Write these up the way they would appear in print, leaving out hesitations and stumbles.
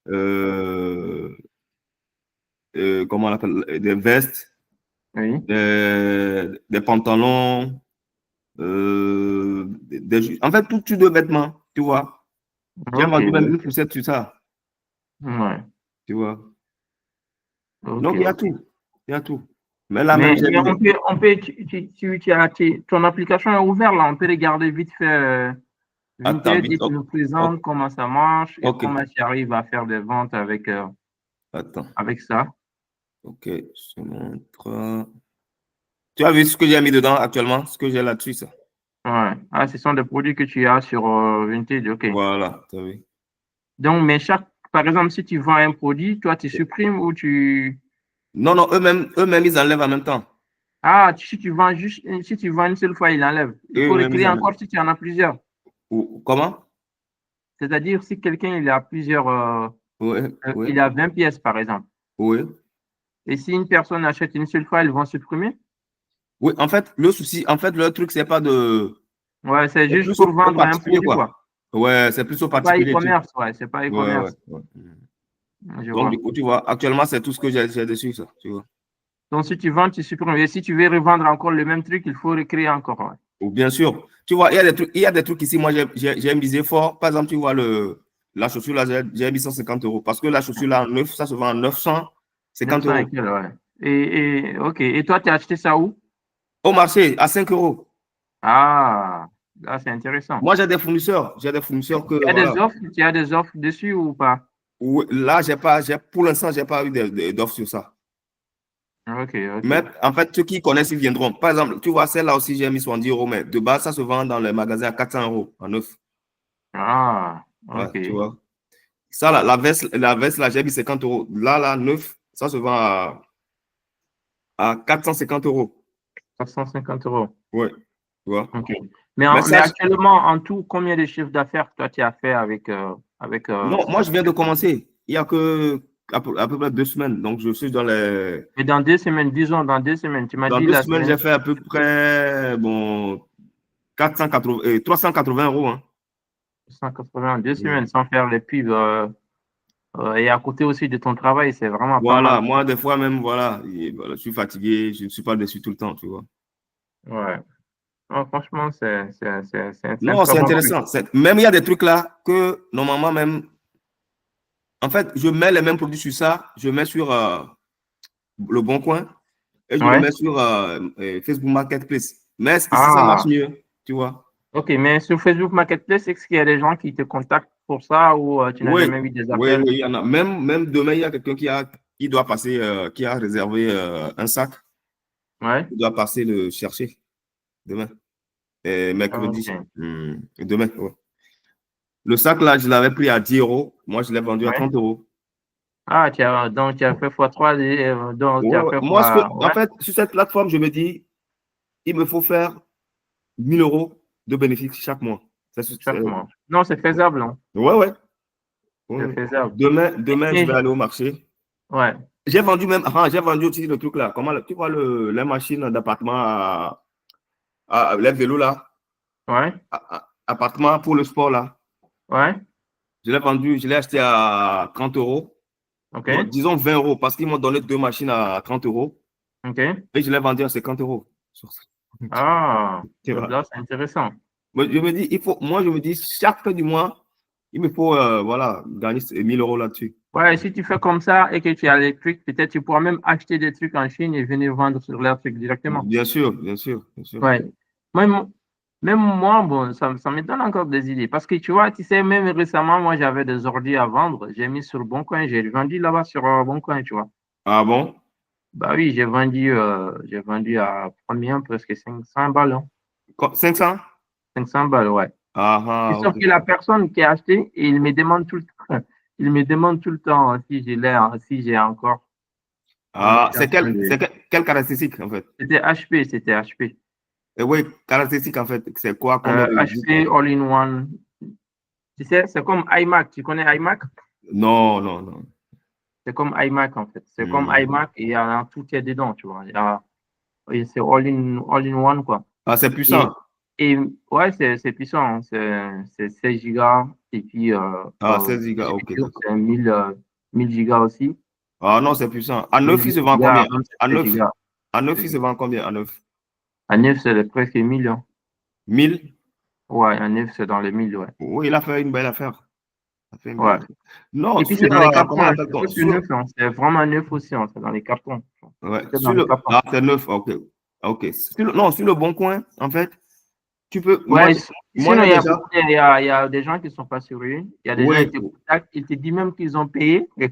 euh, comment on appelle, des vestes, Oui. des pantalons, en fait, tout type de vêtements, tu vois. J'ai Ok, vendu même oui. une poussette sur ça, Ouais. tu vois. Ok, Donc, il y a ok. tout. Il y a tout. Mais là, même, j'ai Mais mis. ton application est ouverte là, on peut regarder vite fait Attends, Vinted vite. et tu nous Oh, présentes comment ça marche et ok. comment tu arrives à faire des ventes Attends. avec ça. Ok. Je te montre. Tu as vu ce que j'ai mis dedans actuellement? Ce que j'ai là-dessus, ça. Ouais. Ah, ce sont des produits que tu as sur Vinted, ok. Voilà. Tu as vu. Donc, mais par exemple, si tu vends un produit, toi, tu supprimes ou tu. Non, non, eux-mêmes, ils enlèvent en même temps. Ah, si tu vends une seule fois, il enlève. Il faut Eux-mêmes, ils recréer enlèvent. encore si tu en as plusieurs. Comment? C'est-à-dire, si quelqu'un, il a plusieurs, Oui, oui, il a 20 pièces, par exemple. oui. Et si une personne achète une seule fois, ils vont supprimer? Oui, en fait, le souci, en fait, le truc, c'est pas de. Ouais, c'est C'est juste plus pour au vendre un particulier, produit, quoi. quoi. Ouais, c'est plus au C'est pas particulier, tu. e-commerce, ouais, c'est pas Ouais, ouais, e-commerce. ouais. Je Donc, vois. du coup, tu vois, actuellement, c'est tout ce que j'ai dessus, ça, tu vois. Donc, si tu vends, tu supprimes. Et si tu veux revendre encore le même truc, il faut recréer encore. Ouais. Ou bien sûr, tu vois, il y a des trucs ici, moi, j'ai misé fort. Par exemple, tu vois, la chaussure, là, j'ai mis 150 euros. Parce que la chaussure, là, neuf, ça se vend à 950 900 et euros. quelques, ouais. Ok. Et toi, tu as acheté ça où? Au marché, à 5 euros. Ah, là, c'est intéressant. Moi, j'ai des fournisseurs que, voilà. Tu as des offres dessus ou pas? Là, pour l'instant, j'ai pas eu d'offre sur ça. Ok, Mais ok. en fait, ceux qui connaissent, ils viendront. Par exemple, tu vois, celle-là aussi, j'ai mis 70 euros, mais de base, ça se vend dans les magasins à 400 euros en neuf. Ah, Ouais, ok. tu vois. Ça, la veste, là, j'ai mis 50 euros. Là, neuf, ça se vend à 450 euros. 450 €. Ouais, tu vois. Ok. Mais Mais ça, actuellement, en tout, combien de chiffres d'affaires toi tu as fait avec non, moi, cette je viens de application? commencer. Il y a que à peu près 2 semaines. Donc, je suis dans les. Et dans 2 semaines, disons, dans 2 semaines, tu m'as Dans dit deux la semaines, semaine j'ai fait à peu près, bon, 480, 380 euros, hein. 180, deux Mm. semaines sans faire les pubs. Et à côté aussi de ton travail, c'est vraiment pas Voilà, mal. moi, des fois même, voilà, voilà, je suis fatigué, je ne suis pas dessus tout le temps, tu vois. Ouais. Non, franchement, c'est un Non, très c'est bon truc. intéressant. Même il y a des trucs là que normalement même, en fait, je mets les mêmes produits sur ça, je mets sur Le Bon Coin et je le Ouais. mets sur Facebook Marketplace. Mais ici, ça marche Ah, mieux, tu vois. ok. Mais sur Facebook Marketplace, est-ce qu'il y a des gens qui te contactent pour ça ou tu n'as Oui, jamais eu des oui, appels? oui, il y en a. Même demain, il y a quelqu'un qui doit passer, qui a réservé un sac. Ouais. Il doit passer le chercher demain, mercredi. Ok. Demain, ouais. Le sac là, je l'avais pris à 10 euros. Moi, je l'ai vendu à Ouais. 30 euros. Ah, donc tu as fait x3, donc tu Ouais, as ouais. fait Moi, fois, en ouais, fait, sur cette plateforme, je me dis, il me faut faire 1000 euros de bénéfices chaque mois. chaque mois. Non, c'est faisable, hein. Ouais, ouais. Ouais, C'est ouais. faisable. Demain, je vais Et- aller au marché. ouais, J'ai vendu aussi le truc là. Comment, tu vois, les machines d'appartement les vélos là, ouais, appartement pour le sport là. ouais, Je l'ai acheté à 30 euros. ok, Bon, disons 20 euros parce qu'ils m'ont donné deux machines à 30 euros ok. et je l'ai vendu à 50 euros. Ah, Tu vois. là, c'est intéressant. Moi, je me dis, chaque fin du mois, il me faut, voilà, gagner 1000 euros là-dessus. Ouais, si tu fais comme ça et que tu as les trucs, peut-être tu pourras même acheter des trucs en Chine et venir vendre sur leur truc directement. Bien sûr, bien sûr, bien sûr. Ouais. Même, même moi, bon, ça me donne encore des idées. Parce que tu vois, tu sais, même récemment, moi, j'avais des ordi à vendre. J'ai mis sur Boncoin, j'ai vendu là-bas sur Boncoin, tu vois. Ah bon? Bah oui, j'ai vendu à combien? Presque 500 balles, hein. 500? 500 balles, ouais. Ah, Et ah, sauf ok. que la personne qui a acheté, il me demande tout le temps, il me demande tout le temps si je l'ai, si j'ai encore. Donc, je Ah, suis en train de. quelle caractéristique en fait? C'était HP. Et oui, caractéristique en fait, c'est quoi comme. HP All-in-One. Tu sais, c'est comme iMac. Tu connais iMac? Non, non, non. C'est comme iMac, en fait. C'est comme Hmm. iMac et il y a tout qui est dedans, tu vois. Et c'est all in one, quoi. Ah, c'est Et, puissant. Et ouais, c'est puissant. C'est 16 gigas. Et puis, 16 gigas, bien ok, sûr, d'accord. c'est 1000 gigas aussi. Ah non, c'est puissant. À 9, il 1000 se vend gigas combien? à 27 À 9. gigas. À 9, il se vend combien? À 9. À 9, c'est presque 1000. Hein. 1000. Ouais, à 9, c'est dans les 1000, ouais. Oui, il a fait une belle affaire. Il a fait une belle Ouais. affaire. Non, Et puis, c'est sur, dans les comment cartons. Hein. C'est appelle-t-on? presque neuf. Hein. C'est vraiment neuf aussi. Hein. C'est dans les cartons. Ouais, C'est dans les cartons. c'est 9, ok. Ok. Non, sur le bon coin, en fait, tu peux, Ouais, moi sinon, j'ai il y a déjà, beaucoup, il y a des gens qui sont pas sérieux. Il y a des gens ouais, qui te contactent, ils te disent même qu'ils ont payé. oui,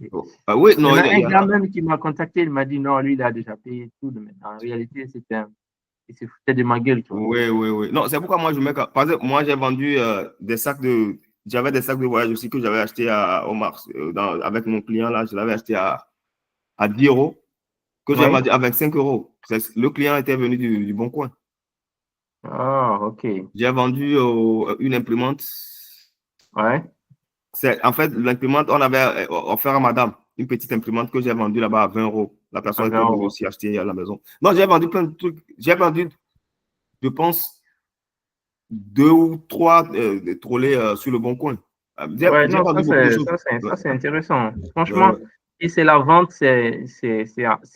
Il y non, en a il un y en gars a. même qui m'a contacté, il m'a dit non, lui, il a déjà payé tout. Mais en réalité, il se foutait de ma gueule, tu vois. Oui, oui, oui. Non, c'est pourquoi moi je mets, par exemple, moi j'ai vendu j'avais des sacs de voyage aussi que j'avais acheté au Mars, avec mon client là, je l'avais acheté à 10 euros, que j'ai Ouais. vendu à 25 euros. Le client était venu du Bon Coin. Ah, ok. J'ai vendu une imprimante. Ouais. En fait, l'imprimante, on avait offert à madame une petite imprimante que j'ai vendue là-bas à 20 euros. La À personne 20 était venue euros. aussi acheter à la maison. Non, j'ai vendu plein de trucs. J'ai vendu, je pense, 2 ou 3 trolley sur le Bon Coin. Ouais, J'ai non, vendu beaucoup de choses. Ouais, ça, c'est intéressant. ouais, Franchement, ouais. si c'est la vente, c'est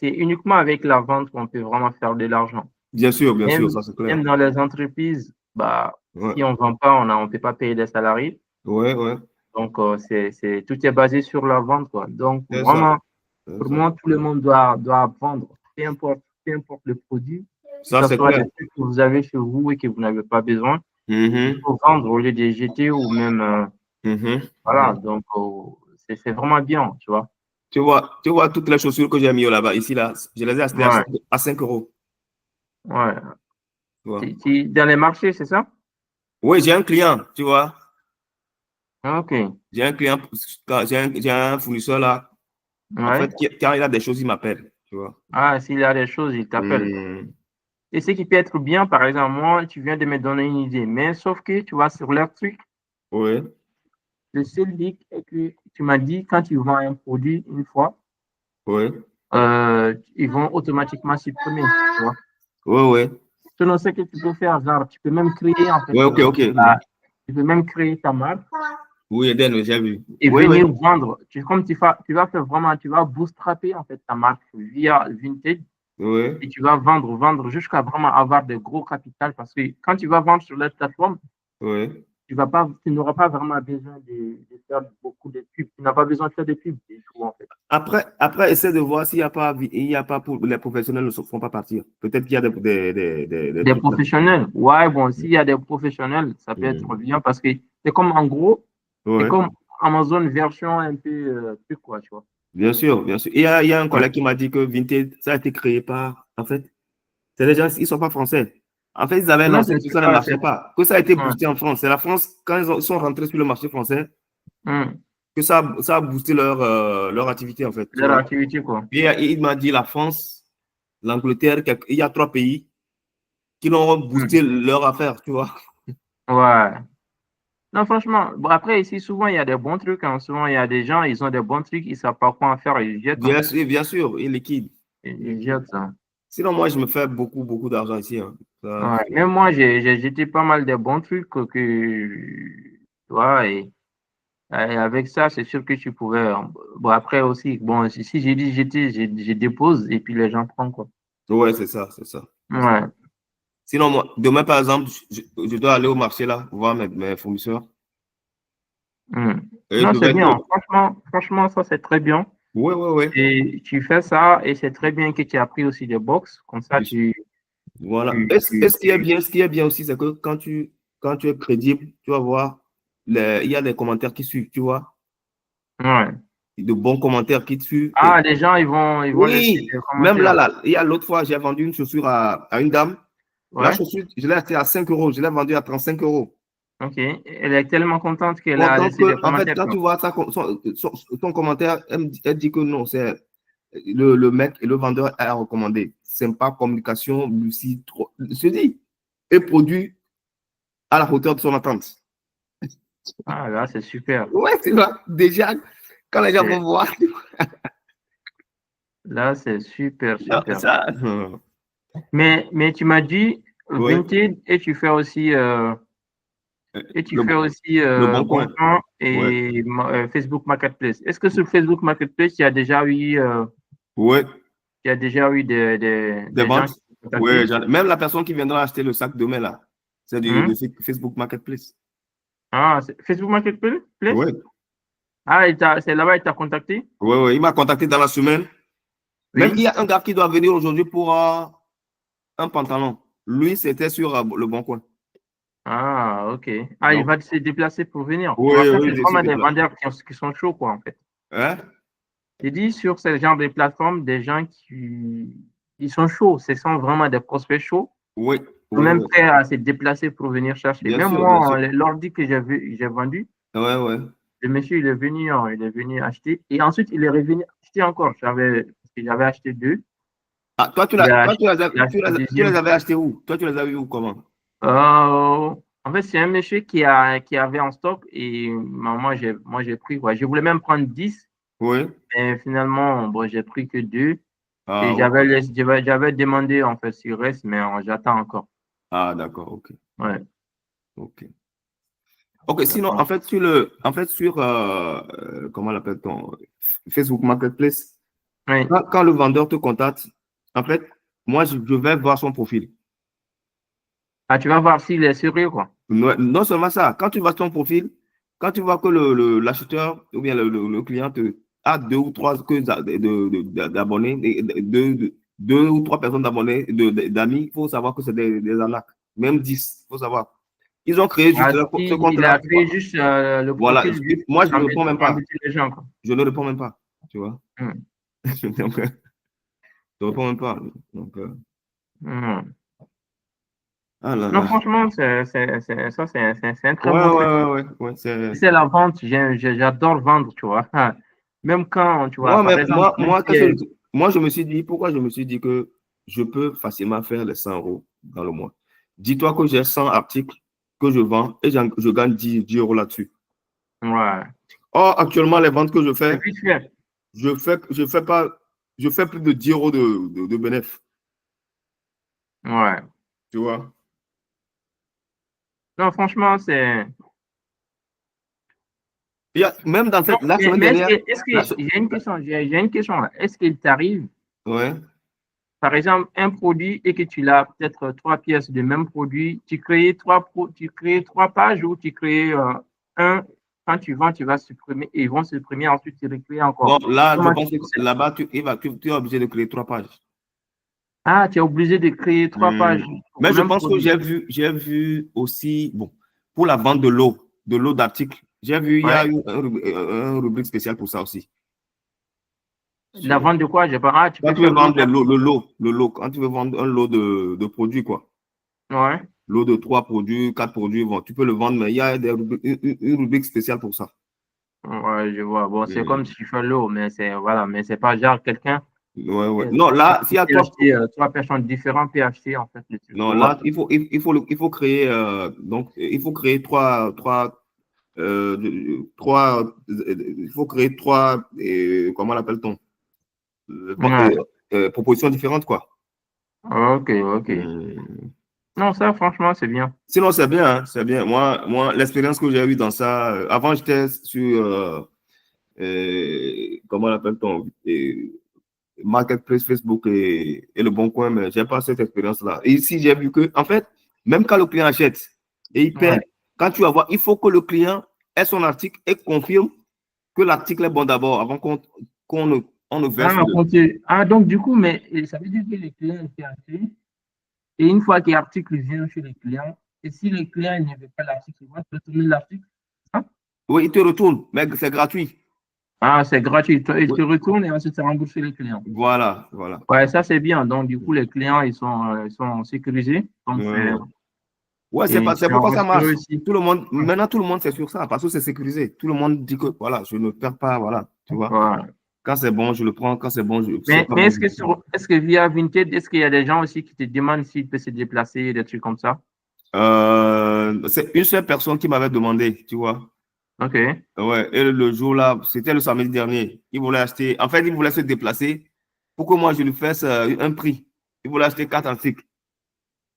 uniquement avec la vente qu'on peut vraiment faire de l'argent. Bien sûr, Même, ça c'est clair. même dans les entreprises, bah, Ouais, si on ne vend pas, on ne peut pas payer des salariés. ouais, ouais. Donc, tout est basé sur la vente, quoi. Donc, C'est ça. vraiment, C'est pour ça. moi, tout le monde doit vendre, peu importe le produit, que Ça, ce c'est soit clair. des trucs que vous avez chez vous et que vous n'avez pas besoin. Il Mhm, faut vendre au lieu de les jeter ou même, mhm, voilà. mhm. Donc, c'est vraiment bien, tu vois. Tu vois toutes les chaussures que j'ai mis là-bas, ici, là, je les ai achetées Ouais, à 5 euros. ouais. Tu vois. Dans les marchés, c'est ça? Oui, j'ai un client, tu vois. OK. J'ai un client, j'ai un fournisseur là. En Ouais. fait, quand il a des choses, il m'appelle, tu vois. Ah, s'il y a des choses, il t'appelle. Hmm, Et ce qui peut être bien, par exemple, moi, tu viens de me donner une idée, mais sauf que tu vois, sur leur truc, oui, le seul hic est que tu m'as dit, quand tu vends un produit une fois, oui, ils vont automatiquement supprimer, tu vois. oui, oui. Selon ce que tu peux faire, genre, tu peux même créer, en fait, Oui, ok, ok. tu peux même créer ta marque Oui, Eden, oui, j'ai vu. et Oui, oui, venir vendre. Comme tu vas faire vraiment, tu vas bootstrapper, en fait, ta marque via Vinted oui, et tu vas vendre jusqu'à vraiment avoir de gros capital parce que quand tu vas vendre sur la plateforme, oui. tu n'auras pas vraiment besoin de faire beaucoup de pubs. Tu n'as pas besoin de faire de pubs du tout, en fait. Après, essaie de voir s'il n'y a pas pour les professionnels ne se font pas partir. Peut-être qu'il y a des Des trucs là. professionnels, ouais, bon, s'il y a des professionnels, ça peut être Hmm. bien parce que c'est comme en gros, c'est Oui, comme Amazon version un peu plus quoi, tu vois. bien sûr, bien sûr. Il y a un Ouais. collègue qui m'a dit que Vinted, ça a été créé en fait, c'est des gens, ils ne sont pas français. En fait, ils avaient Non, lancé que ça ne pas, marchait pas, que ça a été ouais. boosté en France. C'est la France, quand ils sont rentrés sur le marché français, Hmm. que ça a boosté leur activité, en fait, tu Leur vois. activité, quoi. Et il m'a dit la France, l'Angleterre, il y a 3 pays qui l'ont Hmm. boosté leur affaire, tu vois. Ouais. Non, franchement, bon, après, ici, souvent, il y a des bons trucs. Hein. Souvent, il y a des gens, ils ont des bons trucs, ils ne savent pas quoi en faire, ils jettent. Hein. Bien sûr, il liquide. Il Ils liquide. jettent ça. Sinon, moi, je me fais beaucoup, beaucoup d'argent ici, hein. Ça, Ouais. Même moi, j'ai jeté pas mal de bons trucs tu vois, et avec ça, c'est sûr que tu pouvais. Bon, après aussi, bon, si j'ai dit jeter, je dépose et puis les gens prennent quoi. ouais, c'est ça, c'est ça. C'est ça. Ouais. Sinon, moi, demain, par exemple, je dois aller au marché là, voir mes fournisseurs. Hmm. Et Non, je c'est vais te... bien. Franchement, ça, c'est très bien. Ouais, ouais, ouais. Et tu fais ça et c'est très bien que tu as pris aussi des box. Comme ça, Voilà. tu, Et tu, ce qui est bien aussi, c'est que quand tu es crédible, tu vas voir, il y a des commentaires qui suivent, tu vois, ouais. de bons commentaires qui suivent. Ah, les gens, ils vont laisser Oui, des même commentaires. il y a l'autre fois, j'ai vendu une chaussure à une dame. La Ouais. chaussure, je l'ai achetée à 5 euros, je l'ai vendue à 35 euros. OK. Elle est tellement contente qu'elle a Content laissé des que, en fait, commentaires, quand quoi. tu vois son commentaire, elle dit que non, c'est le mec et le vendeur a recommandé. Sympa, communication, lucide, je dis, et produit à la hauteur de son attente. Ah, là, c'est super. Ouais, c'est vrai. Déjà, quand les gens vont C'est- voir, Là, c'est super, non, super. ça, Mais tu m'as dit, Oui. Vinted et tu fais aussi Le bon Bon coin. Coin Ouais. et Facebook Marketplace. Est-ce que sur Facebook Marketplace, il y a déjà eu Ouais. Des des gens ventes. qui t'ont Ouais. contacté? Même la personne qui viendra acheter le sac demain, là, c'est de Hmm? Facebook Marketplace. Ah, c'est Facebook Marketplace? Ouais. Ah, c'est là-bas, il t'a contacté? Ouais, ouais. Il m'a contacté dans la semaine. Même il Oui. y a un gars qui doit venir aujourd'hui pour un pantalon. Lui, c'était sur le bon coin. Ah, ok. Ah, il Donc, va se déplacer pour venir. Tu vois, oui, ça, oui, c'est je suis vraiment des déplacé. vendeurs qui sont chauds, quoi, en fait. Hein? J'ai dit sur ce genre de plateforme, des gens qui sont chauds, ce sont vraiment des prospects chauds, Oui, sont oui, même oui. prêts à se déplacer pour venir chercher. Bien Même sûr, bien sûr. moi, l'ordi que j'ai vendu, Ouais, ouais. le monsieur, il est venu acheter et ensuite il est revenu acheter encore. Parce que j'avais acheté deux, Ah, il a acheté le tu les deuxième. avais achetés où? Toi, tu les avais eu où, comment? En fait, c'est un monsieur qui avait en stock et moi, j'ai pris quoi. Je voulais même prendre 10, Oui. mais finalement, bon, j'ai pris que deux. Ah, Et ok. j'avais demandé en fait s'il reste, mais j'attends encore. Ah, d'accord, ok. Ouais. Ok. Ok, sinon, J'attends. sur comment l'appelle-t-on? Facebook Marketplace, Oui. quand le vendeur te contacte, en fait, moi, je vais voir son profil. Ah, tu vas voir s'il est sérieux, quoi. Non seulement ça, quand tu vois son profil, quand tu vois que l'acheteur ou bien le client a deux ou trois d'abonnés, deux ou trois personnes d'abonnés, d'amis, il faut savoir que c'est des arnaques. Même 10, il faut savoir. Ils ont créé juste Ah, ce si il a compte-là. créé juste le Voilà, profil juste moi, je ne réponds même pour pas. embêter les gens, quoi. Je ne réponds même pas. Tu vois? Hmm. Donc, je ne réponds même pas. Donc, Hmm. ah là Non, là. franchement, c'est un très Ouais, bon ouais, truc. ouais, ouais, ouais, c'est. C'est la vente, j'adore vendre, tu vois. Même quand, tu vois, Moi, par même, exemple, moi, je me suis dit, pourquoi je me suis dit que je peux facilement faire les 100 euros dans le mois. Dis-toi que j'ai 100 articles que je vends et je gagne 10 euros là-dessus. ouais, Or, actuellement, les ventes que je c'est fais, vite fait. je fais plus de 10 euros de bénéfice. Ouais. Tu vois? Non, franchement, c'est. Même dans Non, la semaine mais dernière, la se- j'ai une question, j'ai une question là. Est-ce qu'il t'arrive, ouais, par exemple, un produit et que tu l'as peut-être trois pièces de même produit, tu crées trois pages ou tu crées un, quand tu vends, tu vas supprimer et ils vont supprimer, ensuite tu recrées encore. bon, là, je Comment tu pense que procèdes? là-bas, tu es obligé de créer 3 pages. Ah, tu es obligé de créer trois Hmm. pages pour Mais le je même pense que produit. j'ai vu aussi, bon, pour la vente de l'eau d'articles, j'ai vu, il y a Ouais. eu un rubrique spécial pour ça aussi. La vente de quoi? J'ai pas. Ah, tu Quand peux tu veux faire l'eau vendre d'article. le lot, quand tu veux vendre un lot de produits, quoi. Ouais. Lot de 3 produits, 4 produits, bon, tu peux le vendre, mais il y a une rubrique spéciale pour ça. Ouais, je vois. Bon, c'est comme Hmm. si tu fais l'eau, mais c'est voilà, mais c'est pas genre quelqu'un. Ouais, ouais. Non, là, s'il y a toi, Trois personnes différentes peuvent acheter en fait le truc. Je non, vois. là, il faut créer, donc, il faut créer il faut créer trois, comment l'appelle-t-on? Ouais. Propositions différentes, quoi. Ok, ok. Hmm. Non, ça, franchement, c'est bien. Sinon, c'est bien, hein, c'est bien. Moi l'expérience que j'ai eue dans ça, avant, j'étais sur, comment l'appelle-t-on? Marketplace, Facebook et Le Bon Coin, mais j'ai pas cette expérience-là. Et ici, j'ai vu que, en fait, même quand le client achète et il paie, Ouais. quand tu vas voir, il faut que le client ait son article et confirme que l'article est bon d'abord avant on ne verse Ah, le. donc du coup, mais ça veut dire que les clients étaient achetés. Et une fois que l'article vient chez les clients, et si le client ne veut pas l'article, il va retourner l'article. Hein? Oui, il te retourne, mais c'est gratuit. Ah, c'est gratuit. Il Oui. te retourne et ensuite, c'est remboursé les clients. Voilà, voilà. Ouais, ça, c'est bien. Donc, du coup, les clients, ils sont sécurisés. Donc, Ouais, ouais. Ouais, et c'est tu pourquoi as ça marche. aussi. Maintenant, tout le monde c'est sur ça parce que c'est sécurisé. Tout le monde dit que, voilà, je ne perds pas, voilà, tu vois. Ouais. Quand c'est bon, je le prends. Quand c'est bon, c'est pas Mais bon. est-ce que via Vinted, est-ce qu'il y a des gens aussi qui te demandent s'ils peuvent se déplacer, des trucs comme ça? C'est une seule personne qui m'avait demandé, tu vois. OK. Ouais, et le jour là, c'était le samedi dernier. Il voulait acheter, en fait, il voulait se déplacer pour que moi je lui fasse un prix. Il voulait acheter 4 articles.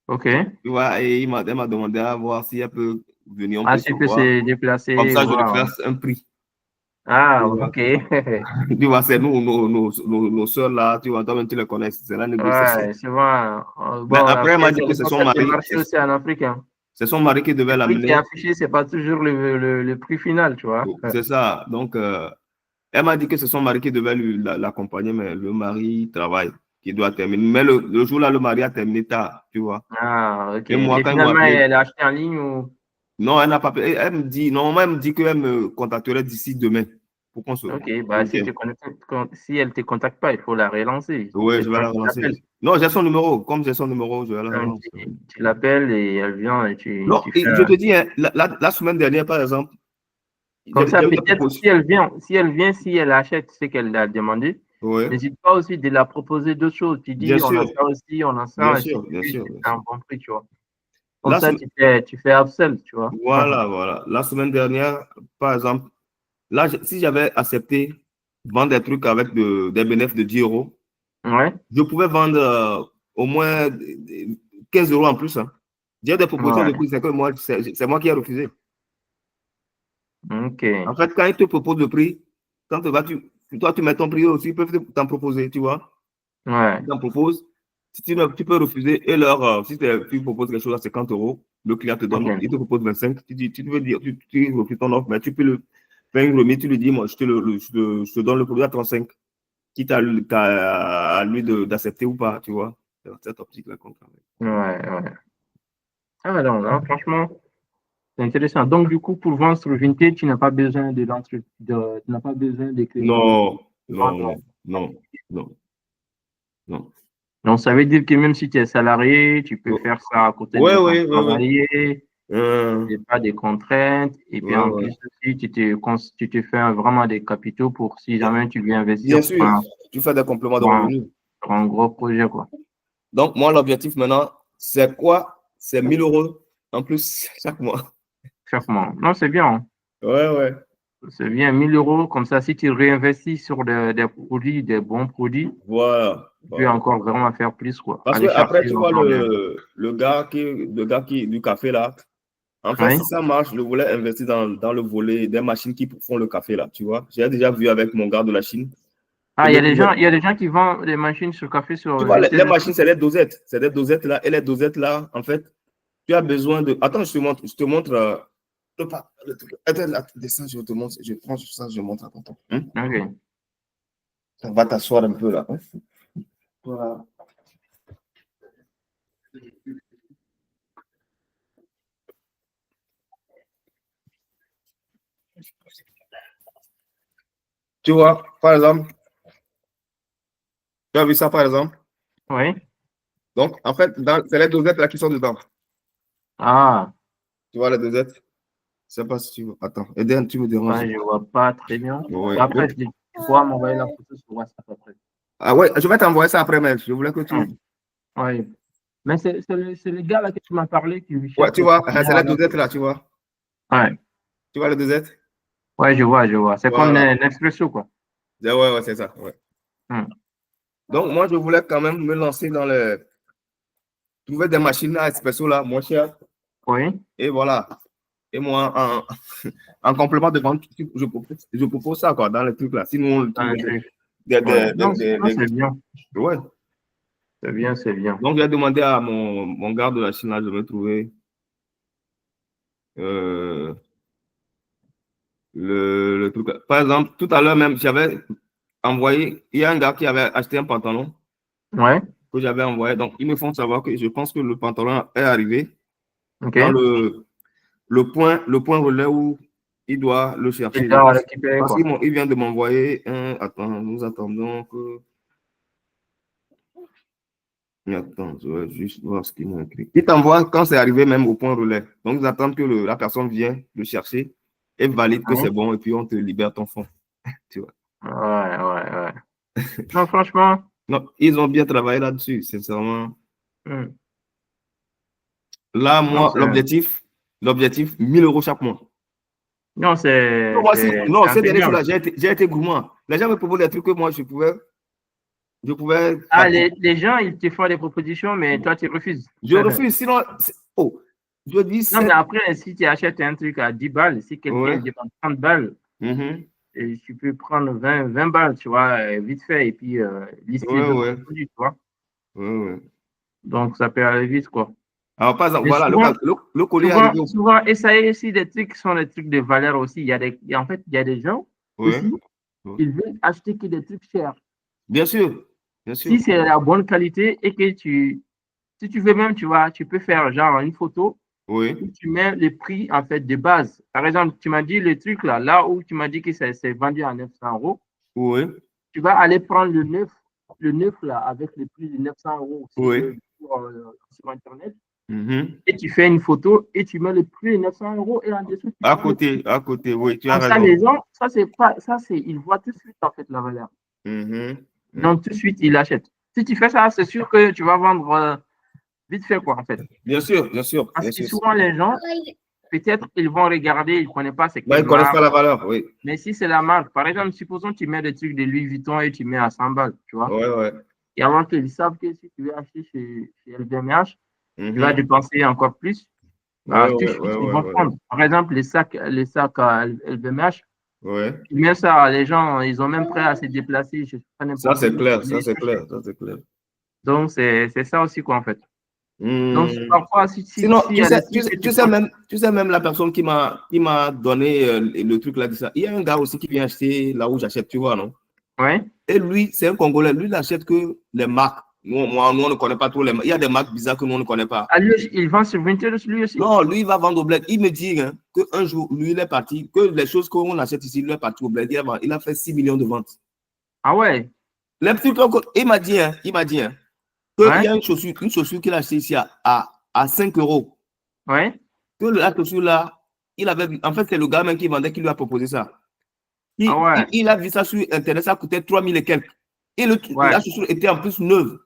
OK. Tu vois, et elle m'a demandé à voir si elle peut venir, on Ah, peut se tu peux voir. se Comme déplacer, ça, je lui voir. fais un prix. Ah, Tu vois, OK. tu vois, c'est nous, nos soeurs là, tu vois, toi-même tu les connais, c'est la négociation. Ouais, souvent. Mais Bon, après, elle après, m'a dit c'est que le concept de marché aussi en Afrique, hein. c'est son mari qui devait Le prix qui est l'amener. affiché, c'est pas toujours le prix final, tu vois. C'est ça. Donc, elle m'a dit que c'est son mari qui devait l'accompagner, mais le mari travaille, qui doit terminer. Mais le jour-là, le mari a terminé tard, tu vois. Ah, OK. Et moi, Et quand ils m'ont finalement, appelé, elle a acheté en ligne ou? non, elle n'a pas. Elle me dit, normalement, elle me dit qu'elle me contacterait d'ici demain pour qu'on se. OK, bah, Ok. si elle te contacte pas, il faut la relancer. Oui, je C'est vais toi la qui l'appelles. relancer. Non, j'ai son numéro. Comme j'ai son numéro, je vais la Hein, relancer. tu l'appelles et elle vient et Non, tu fais et je te dis, hein, la semaine dernière, par exemple, comme ça, j'ai eu des peut-être propositions. si elle achète ce qu'elle a demandé, Oui, n'hésite pas aussi de la proposer d'autres choses. Tu bien dis, on a sûr, ça aussi, on a bien ça, ainsi sûr, de bien suite, sûr, c'est bien un sûr. bon prix, tu vois. Comme La, ça, sem- tu fais upsell, tu vois. voilà, voilà. La semaine dernière, par exemple, là, si j'avais accepté vendre des trucs avec des bénéfices de 10 euros, Ouais, je pouvais vendre au moins 15 euros en plus. Hein. J'ai des propositions de ouais, prix, c'est que moi, c'est moi qui ai refusé. En OK, fait, quand ils te proposent le prix, quand toi, tu mets ton prix aussi, ils peuvent t'en proposer, tu vois. ouais, Ils t'en proposent. Si tu peux refuser, et si tu proposes quelque chose à 50 euros, le client te donne, OK. il te propose 25, tu veux dire, tu refuses ton offre, mais tu peux le faire une remise, tu lui dis, moi, je te donne le produit à 35, quitte à lui d'accepter ou pas, tu vois. C'est dans cette optique-là qu'on travaille. Ouais, ouais. Ah non, là, franchement, c'est intéressant. Donc, du coup, pour vendre sur Vinted, tu n'as pas besoin tu n'as pas besoin d'écrire un Non, non, vendre. non, non, non, non. Donc, ça veut dire que même si tu es salarié, tu peux Oh, faire ça à côté ouais, de ton ouais, ouais, ouais. travail. Euh, Il n'y a pas de contraintes. Et puis, ouais, en ouais. plus, aussi, tu te fais vraiment des capitaux pour si Bien jamais tu veux investir bien sûr, tu fais des compléments de pour un, revenus. pour un gros projet, quoi. Donc, moi, l'objectif maintenant, c'est quoi? C'est 1000 euros en plus chaque mois. Chaque mois. Non, c'est bien, hein. Ouais, ouais. C'est bien, 1 000 euros. Comme ça, si tu réinvestis sur des produits, des bons produits, Voilà, tu peux voilà. encore vraiment faire plus, quoi. Parce que Aller après, chercher tu vois encore des. le gars qui du café là. En fait, Oui. si ça marche, je voulais investir dans le volet des machines qui font le café là, tu vois. J'ai déjà vu avec mon gars de la Chine. Ah, Et le, il y a des gens qui vendent des machines sur café sur tu vois, les Vinted machines, aussi. c'est des dosettes. C'est des dosettes là. Et les dosettes là, en fait, tu as besoin de. Attends, je te montre. Le truc. Attends, là, descends, je te montre. Je prends ça, je montre à tonton. OK. On va t'asseoir un peu là. Hein. Voilà. Tu vois, par exemple, tu as vu ça par exemple? Oui. Donc, en fait, c'est les dosettes là qui sont dedans. Ah, Tu vois les dosettes? Je ne sais pas si tu vois. Attends, Eden, tu me déranges. ouais, je vois pas très bien. Ouais. Après, tu pourras m'envoyer la photo sur WhatsApp après. Ah ouais, je vais t'envoyer ça après, mais je voulais que tu. Oui. Mais c'est le gars là que tu m'as parlé qui Ouais, cherche tu des vois, c'est les partenaires là. dosettes là, tu vois. Ouais. Tu vois les dosettes? Ouais, je vois, je vois. C'est comme Voilà. Nespresso, quoi. Ouais, ouais, c'est ça. Ouais. Hmm. Donc, moi, je voulais quand même me lancer dans le. Trouver des machines à espresso là, moins cher. Oui. Et voilà. Et moi, en complément de vente, je propose ça, quoi, dans les trucs là. Sinon, on trouve Un truc. Ouais. Non, c'est des. bien. Ouais. C'est bien, c'est bien. Donc, j'ai demandé à mon gars de la Chine, là, je vais trouver euh, le truc. Par exemple, tout à l'heure même, j'avais envoyé, il y a un gars qui avait acheté un pantalon Ouais. que j'avais envoyé. Donc, ils me font savoir que je pense que le pantalon est arrivé dans OK. le point relais où il doit le Et chercher. tu as récupéré, Parce quoi. qu'il vient de m'envoyer un. Attends, nous attendons que. Attends, je vais juste voir ce qu'il m'a écrit. Il t'envoie quand c'est arrivé même au point relais. Donc, ils attendent que la personne vienne le chercher et valide que Oui. c'est bon et puis on te libère ton fonds. Tu vois. Ouais, ouais, ouais. Non, franchement, Non, ils ont bien travaillé là-dessus, sincèrement. hmm. Là, Non, moi, l'objectif, 1000 euros chaque mois. non, Non, moi, c'est non, ces derniers atteignable. jours-là, j'ai été gourmand. Les gens me proposent des trucs que moi, je pouvais. je pouvais Ah, participer. les gens, ils te font des propositions, mais toi, tu refuses. Je refuse, sinon, oh, je dis Non, mais 7. après, si tu achètes un truc à 10 balles, si quelqu'un Ouais. demande 30 balles, Mhm. et tu peux prendre 20 balles, tu vois, vite fait, et puis lister Ouais, d'autres ouais, produits, tu vois. ouais, ouais. Donc, ça peut aller vite, quoi. Alors, par exemple, Mais voilà, le collier est souvent, arrivé. souvent, essayer aussi des trucs qui sont des trucs de valeur aussi. En fait, il y a des gens Ouais. aussi, Ouais. ils veulent acheter que des trucs chers. Bien sûr, bien Si sûr. c'est la bonne qualité et que si tu veux même, tu vois, tu peux faire genre une photo Oui, où tu mets les prix, en fait, de base. Par exemple, tu m'as dit le truc là où tu m'as dit que c'est vendu à 900 €, oui, tu vas aller prendre le neuf là, avec le prix de 900 € oui. sur Internet, Mhm. et tu fais une photo et tu mets le prix de 900 € et en dessous, tu prends le prix. À côté, oui, tu as Comme ça, raison. les gens, ils voient tout de suite en fait la valeur. Mhm. Mhm. Donc tout de suite, ils l'achètent. Si tu fais ça, c'est sûr que tu vas vendre vite fait quoi en fait. Bien sûr, bien sûr, bien Parce que sûr. souvent les gens, peut-être ils vont regarder, ils ne connaissent pas c'est Bah, quelle ils ne connaissent pas marque. la valeur, oui. Mais si c'est la marque, par exemple, supposons que tu mets des trucs de Louis Vuitton et tu mets à 100 balles, tu vois. Ouais, ouais. Et avant qu'ils savent que si tu veux acheter chez LVMH, tu vas Mhm. dépenser encore plus. Ouais, Tout de ouais, suite, ouais, ils ouais, vont ouais. prendre. Par exemple, les sacs à LVMH, Ouais. tu mets ça, les gens, ils ont même prêt à se déplacer je sais pas Ça, n'importe c'est où pour clair, ça, aller c'est chercher. clair, ça, c'est clair. Donc, c'est ça aussi, quoi, en fait. Donc, Hmm. parfois, si Sinon, y a des trucs que tu penses, tu sais même la personne qui m'a donné le truc là, de ça. Il y a un gars aussi qui vient acheter là où j'achète, tu vois, non? ouais. Et lui, c'est un Congolais. Lui, il n'achète que les marques. Nous, on ne connaît pas trop les marques. Il y a des marques bizarres que nous, on ne connaît pas. Ah, lui, il vend sur Vinted, lui aussi? Non, lui, il va vendre au bled. Il me dit hein, qu'un jour, lui, il est parti, que les choses qu'on achète ici, lui est parti au bled. Il a fait 6 millions de ventes. Ah ouais, Les petits trucs, il m'a dit qu'il y ouais, a une chaussure qu'il a achetée ici à 5 euros. ouais. Que la chaussure là, il avait, en fait, c'est le gars même qui vendait qui lui a proposé ça. Ah ouais, Il a vu ça sur Internet, ça coûtait 3000 et quelques. Et ouais. la chaussure était en plus neuve.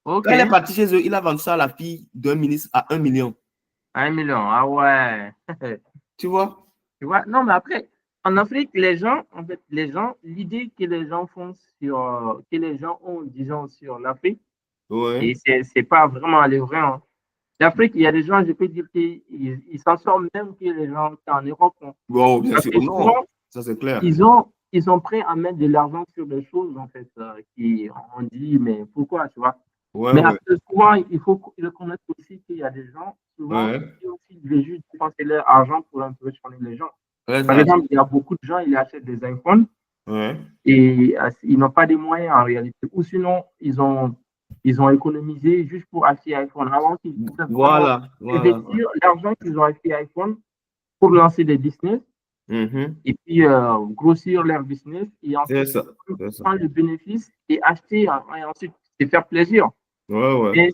Ok. Quand elle est partie chez eux, il a vendu ça à la fille d'un ministre à 1 million. 1 million. Ah ouais. Tu vois? Tu vois? Non, mais après, en Afrique, les gens, en fait, l'idée que les gens font que les gens ont, disons, sur l'Afrique, et Oui. c'est pas vraiment les vrais, hein. L'Afrique, il y a des gens, je peux dire qu'ils s'en sortent même que les gens qui en Europe ont. Bon, bien Parce sûr. que Non, souvent, ça c'est clair. ils sont prêts à mettre de l'argent sur des choses, en fait, qui, on dit, mais pourquoi, tu vois? Ouais, Mais ouais. après, souvent, il faut reconnaître aussi qu'il y a des gens, souvent, Ouais. qui aussi veulent juste dépenser leur argent pour impressionner les gens. Ouais, Par ça. exemple, il y a beaucoup de gens, ils achètent des iPhones Ouais. et ils n'ont pas de moyens en réalité. Ou sinon, ils ont économisé juste pour acheter iPhone. Avant qu'ils pouvaient vraiment Voilà. Voilà. investir l'argent qu'ils ont acheté iPhone pour lancer des business Mhm. et puis grossir leur business et C'est ensuite ça. C'est ça. prendre le bénéfice et acheter et ensuite se faire plaisir. Ouais, ouais. Mais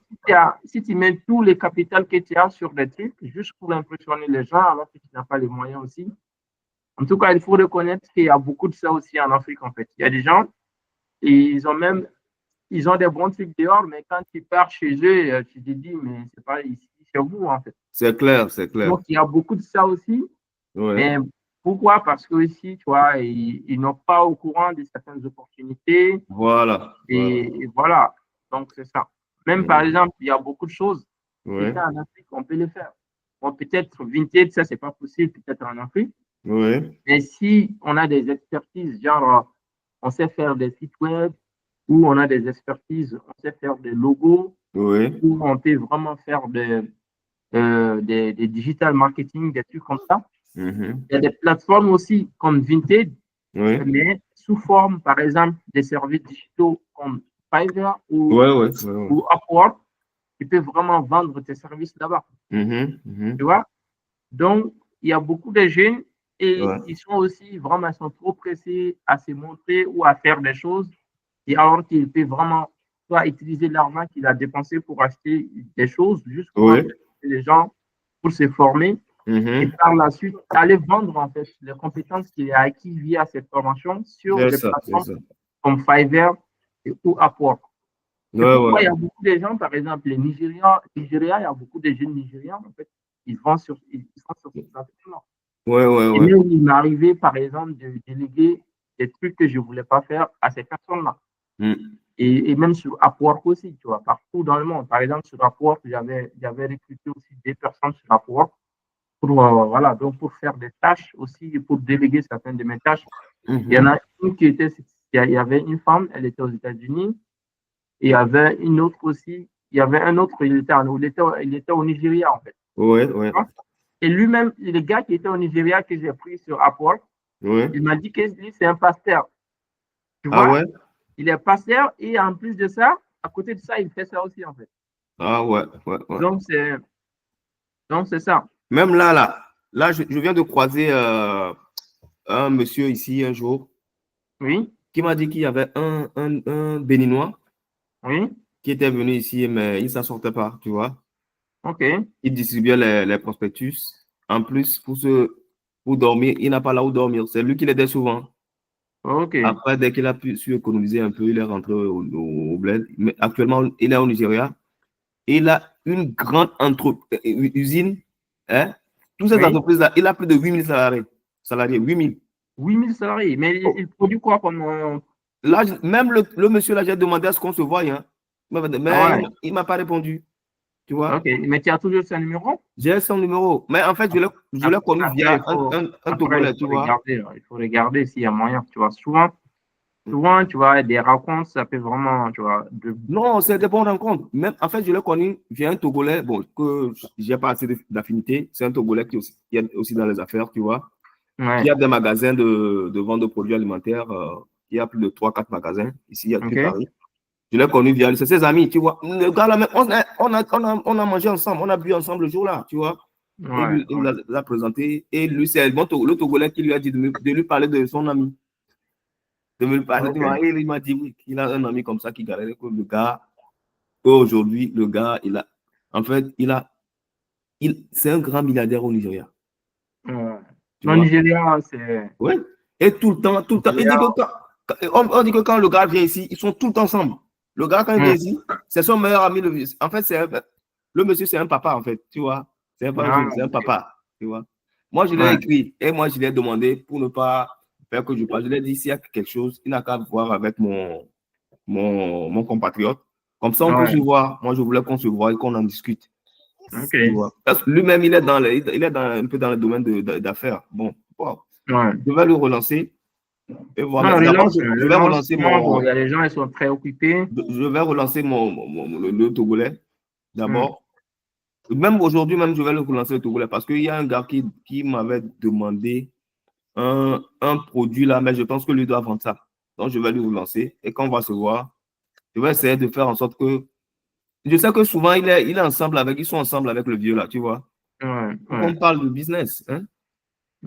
si tu mets tout le capital que tu as sur des trucs juste pour impressionner les gens alors que tu n'as pas les moyens aussi, en tout cas, il faut reconnaître qu'il y a beaucoup de ça aussi en Afrique, en fait. Il y a des gens, et ils ont des bons trucs dehors, mais quand tu pars chez eux, tu te dis, mais c'est pas ici, chez vous, en fait. C'est clair, c'est clair. Donc, il y a beaucoup de ça aussi. Ouais. Mais pourquoi? Parce que ici, tu vois, ils n'ont pas au courant de certaines opportunités. Voilà. Voilà. Et voilà. Donc, c'est ça. Même, par Mhm. exemple, il y a beaucoup de choses qui, Ouais. en Afrique, on peut les faire. Bon, peut-être vintage, ça, c'est pas possible, peut-être en Afrique. Ouais. Mais si on a des expertises, genre, on sait faire des sites web, ou on a des expertises, on sait faire des logos, Ouais. ou on peut vraiment faire des digital marketing, des trucs comme ça. Mhm. Il y a des plateformes aussi comme Vinted, Ouais. mais sous forme, par exemple, des services digitaux comme Fiverr Ouais, ouais. Ouais, ouais. ou Upwork. Tu peux vraiment vendre tes services là-bas. Mhm. Tu Mhm. vois? Donc, il y a beaucoup de jeunes et Ouais. ils sont aussi vraiment ils sont trop pressés à se montrer ou à faire des choses. Et alors qu'il peut vraiment soit utiliser l'argent qu'il a dépensé pour acheter des choses juste pour Ouais. impressionner les gens, pour se former et Mhm. par la suite aller vendre en fait les compétences qu'il a acquises via cette formation sur C'est des ça, c'est plateformes ça. comme Fiverr ou Upwork. C'est Ouais, pourquoi il y ouais. a beaucoup de gens, par exemple, les Nigériens, Nigeria, il y a beaucoup de jeunes Nigériens, en fait, ils sont sur cette plateforme. Ouais, ouais, Et ouais. même, il m'est arrivé, par exemple, de déléguer des trucs que je ne voulais pas faire à ces personnes-là. Mm. Et même sur Upwork aussi, tu vois, partout dans le monde. Par exemple, sur Upwork, j'avais recruté aussi des personnes sur Upwork pour, voilà, donc pour faire des tâches aussi, pour déléguer certaines de mes tâches. Il y en a une qui était, il y avait une femme, elle était aux États-Unis, et il y avait une autre aussi, il y avait un autre, il était au Nigeria, en fait. Ouais, ouais. Et lui-même, le gars qui était au Nigeria que j'ai pris sur Upwork, Ouais. il m'a dit que lui, c'est un pasteur. Tu Ah vois, ouais? il est pasteur et en plus de ça, à côté de ça, il fait ça aussi, en fait. Ah ouais, ouais, ouais. Donc, c'est ça. Même là, je viens de croiser un monsieur ici un jour Oui, qui m'a dit qu'il y avait un Béninois oui, qui était venu ici, mais il ne s'en sortait pas, tu vois. ok, Il distribuait les prospectus. En plus, pour dormir, il n'a pas là où dormir. C'est lui qui l'aidait souvent. ok, Après, dès qu'il a su économiser un peu, il est rentré au bled. Mais actuellement, il est au Nigeria. Il a une grande usine. Hein? Toutes ces oui. entreprises-là, il a plus de 8 000 salariés 8 000. 8 000 salariés. Mais Oh, il produit quoi comme. là, même le monsieur, là, j'ai demandé à ce qu'on se voie. Hein. Ah Mais ouais, il ne m'a pas répondu. Tu vois? ok. Mais tu as toujours ce numéro? J'ai son numéro. Mais en fait, je l'ai connu Après, via un il Togolais, tu faut vois. regarder, là. Il faut regarder s'il y a moyen. Tu vois, souvent, tu vois, des rencontres, ça peut vraiment, tu vois, Non, c'est des bonnes rencontres. Même, en fait, je l'ai connu via un Togolais, bon, que j'ai pas assez d'affinité. C'est un Togolais qui est aussi dans les affaires, tu vois, qui ouais, a des magasins de vente de produits alimentaires, qui a plus de 3 4 magasins ici depuis ok, Paris. Je l'ai connu via lui. C'est ses amis, tu vois. Le gars là, on a mangé ensemble, on a bu ensemble le jour-là, tu vois. Et ouais, il ouais. me l'a présenté. Et lui, c'est le Togolais qui lui a dit de lui parler de son ami. De me parler de Ok, moi. Et il m'a dit oui, qu'il a un ami comme ça qui galérait comme le gars. Aujourd'hui, le gars, en fait, c'est un grand milliardaire au Nigeria. ouais. Tu Non, vois? Nigeria, c'est. Oui. Et tout le temps, il dit Nigeria, que on dit que quand le gars vient ici, ils sont tout le temps ensemble. Le gars, quand il vient ici, c'est son meilleur ami. En fait, le monsieur, c'est un papa, en fait. Tu vois? C'est un ok, papa. Tu vois? Moi, je l'ai ouais, écrit et moi, je l'ai demandé pour ne pas faire que je parle. Je l'ai dit, s'il y a quelque chose, il n'a qu'à voir avec mon compatriote. Comme ça, on peut se ouais, voir. Moi, je voulais qu'on se voie et qu'on en discute. ok, Tu vois. Parce que lui-même, il est un peu dans le domaine d'affaires. Bon, wow. ouais. Je vais le relancer et voir. Non, Mais d'abord, je vais relance, relancer moi, bon, il y a des gens, ils sont préoccupés. je vais relancer le Togolais Hmm, d'abord. Même aujourd'hui, même, je vais le relancer le Togolais parce qu'il y a un gars qui m'avait demandé un produit là, mais je pense que lui doit vendre ça. Donc, je vais lui relancer et quand on va se voir, je vais essayer de faire en sorte que. Je sais que souvent, ils sont ensemble avec le vieux là, tu vois. ouais, Pour ouais. qu'on parle de business. Hein?